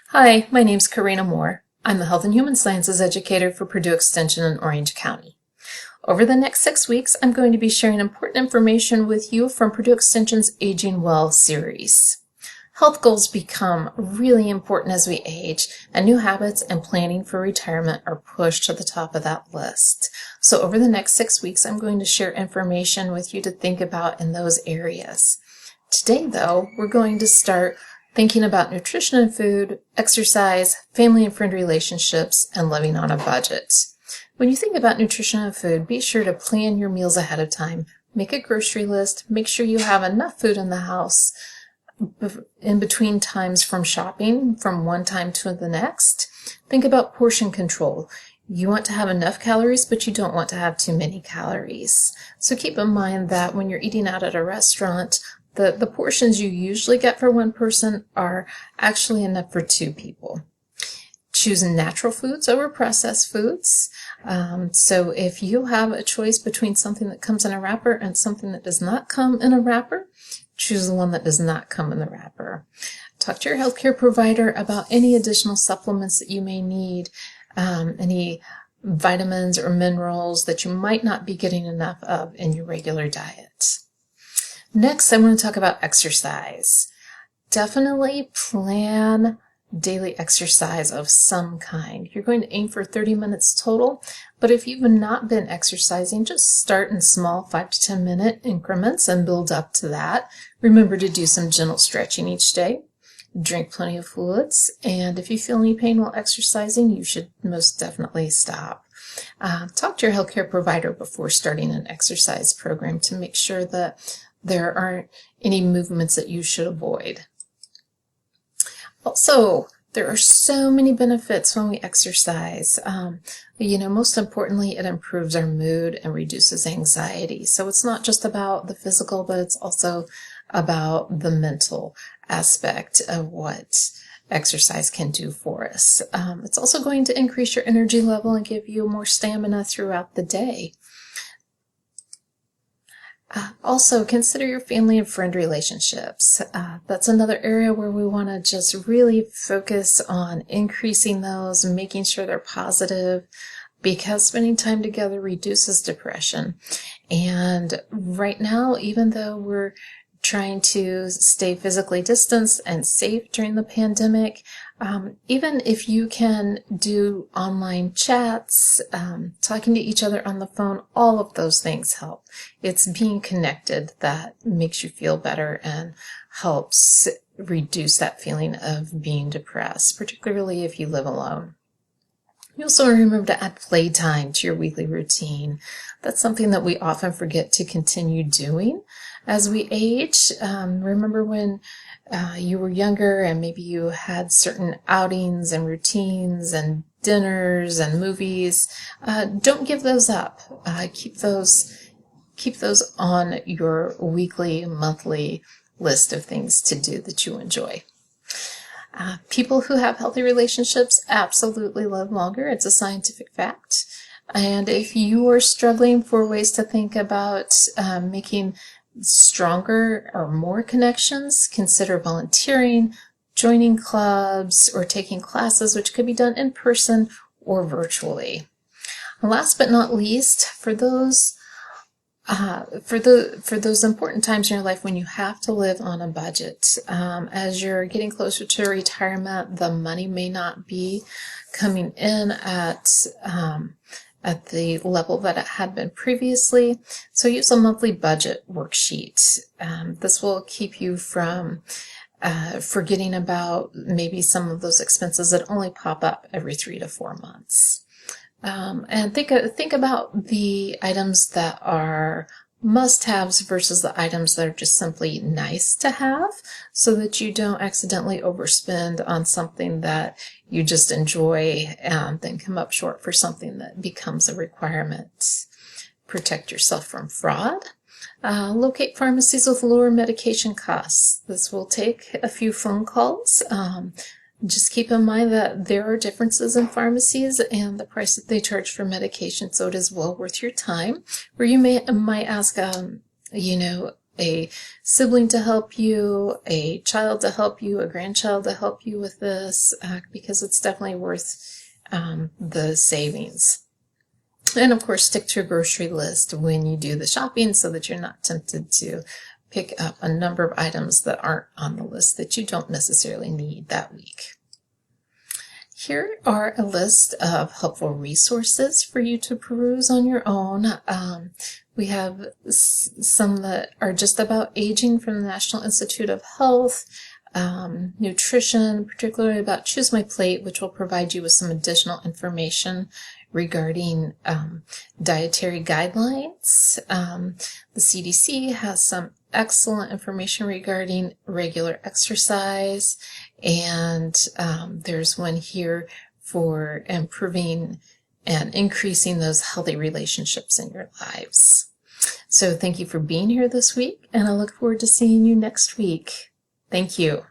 Hi, my name's Karina Moore. I'm the Health and Human Sciences educator for Purdue Extension in Orange County. Over the next 6 weeks, I'm going to be sharing important information with you from Purdue Extension's Aging Well series. Health goals become really important as we age, and new habits and planning for retirement are pushed to the top of that list. So over the next 6 weeks, I'm going to share information with you to think about in those areas. Today, though, we're going to start thinking about nutrition and food, exercise, family and friend relationships, and living on a budget. When you think about nutrition and food, be sure to plan your meals ahead of time. Make a grocery list. Make sure you have enough food in the house in between times from shopping from one time to the next. Think about portion control. You want to have enough calories, but you don't want to have too many calories. So keep in mind that when you're eating out at a restaurant, the portions you usually get for one person are actually enough for 2 people. Choose natural foods over processed foods. So if you have a choice between something that comes in a wrapper and something that does not come in a wrapper, choose the one that does not come in the wrapper. Talk to your healthcare provider about any additional supplements that you may need, any vitamins or minerals that you might not be getting enough of in your regular diet. Next, I want to talk about exercise. Definitely plan daily exercise of some kind. You're going to aim for 30 minutes total, but if you've not been exercising, just start in small 5 to 10 minute increments and build up to that. Remember to do some gentle stretching each day. Drink plenty of fluids, and if you feel any pain while exercising, you should most definitely stop. Talk to your healthcare provider before starting an exercise program to make sure that there aren't any movements that you should avoid. Also, there are so many benefits when we exercise. Most importantly, it improves our mood and reduces anxiety. So it's not just about the physical, but it's also about the mental aspect of what exercise can do for us. It's also going to increase your energy level and give you more stamina throughout the day. Also, consider your family and friend relationships. That's another area where we want to just really focus on increasing those and making sure they're positive, because spending time together reduces depression. And right now, even though we're trying to stay physically distanced and safe during the pandemic, even if you can do online chats, talking to each other on the phone, all of those things help. It's being connected that makes you feel better and helps reduce that feeling of being depressed, particularly if you live alone. You also remember to add playtime to your weekly routine. That's something that we often forget to continue doing as we age. Remember when you were younger and maybe you had certain outings and routines and dinners and movies. Don't give those up. Keep those on your weekly, monthly list of things to do that you enjoy. People who have healthy relationships absolutely live longer. It's a scientific fact. And if you are struggling for ways to think about making stronger or more connections, consider volunteering, joining clubs, or taking classes, which could be done in person or virtually. And last but not least, for those important times in your life when you have to live on a budget, as you're getting closer to retirement, the money may not be coming in at the level that it had been previously. So use a monthly budget worksheet. This will keep you from forgetting about maybe some of those expenses that only pop up every 3 to 4 months. And think about the items that are must-haves versus the items that are just simply nice to have, so that you don't accidentally overspend on something that you just enjoy and then come up short for something that becomes a requirement. Protect yourself from fraud. Locate pharmacies with lower medication costs. This will take a few phone calls. Just keep in mind that there are differences in pharmacies and the price that they charge for medication, so it is well worth your time. Or you might ask, a sibling to help you, a child to help you, a grandchild to help you with this, because it's definitely worth the savings. And of course, stick to your grocery list when you do the shopping so that you're not tempted to pick up a number of items that aren't on the list that you don't necessarily need that week. Here are a list of helpful resources for you to peruse on your own. We have some that are just about aging from the National Institute of Health, nutrition, particularly about Choose My Plate, which will provide you with some additional information regarding dietary guidelines. The CDC has some excellent information regarding regular exercise, and there's one here for improving and increasing those healthy relationships in your lives. So thank you for being here this week, and I look forward to seeing you next week. Thank you.